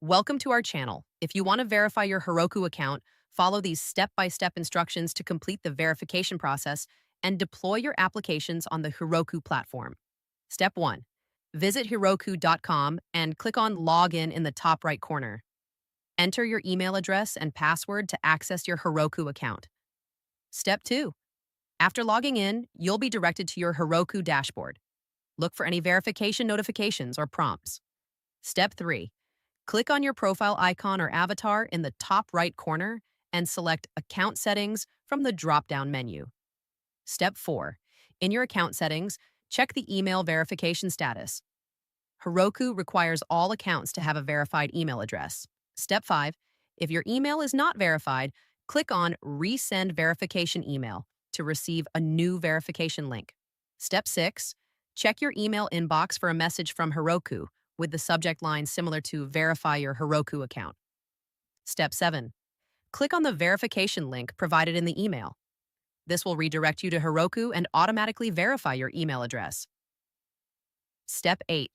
Welcome to our channel. If you want to verify your Heroku account, follow these step-by-step instructions to complete the verification process and deploy your applications on the Heroku platform. Step 1. Visit Heroku.com and click on Login in the top right corner. Enter your email address and password to access your Heroku account. Step 2. After logging in, you'll be directed to your Heroku dashboard. Look for any verification notifications or prompts. Step 3. Click on your profile icon or avatar in the top right corner and select Account Settings from the drop-down menu. Step 4. In your account settings, check the email verification status. Heroku requires all accounts to have a verified email address. Step 5. If your email is not verified, click on Resend Verification Email to receive a new verification link. Step 6. Check your email inbox for a message from Heroku with the subject line similar to Verify Your Heroku Account. Step 7. Click on the verification link provided in the email. This will redirect you to Heroku and automatically verify your email address. Step 8.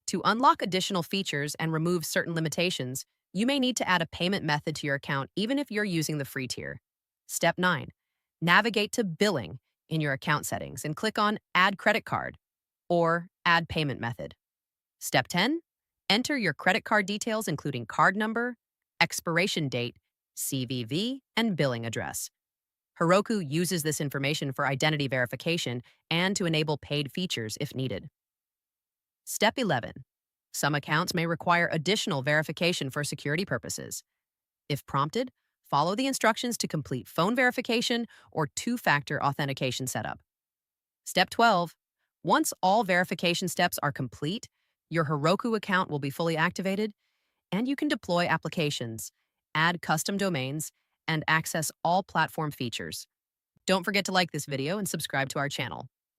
To unlock additional features and remove certain limitations, you may need to add a payment method to your account even if you're using the free tier. Step 9. Navigate to Billing in your account settings and click on Add Credit Card or Add Payment Method. Step 10. Enter your credit card details including card number, expiration date, CVV, and billing address. Heroku uses this information for identity verification and to enable paid features if needed. Step 11. Some accounts may require additional verification for security purposes. If prompted, follow the instructions to complete phone verification or two-factor authentication setup. Step 12. Once all verification steps are complete, your Heroku account will be fully activated, and you can deploy applications, add custom domains, and access all platform features. Don't forget to like this video and subscribe to our channel.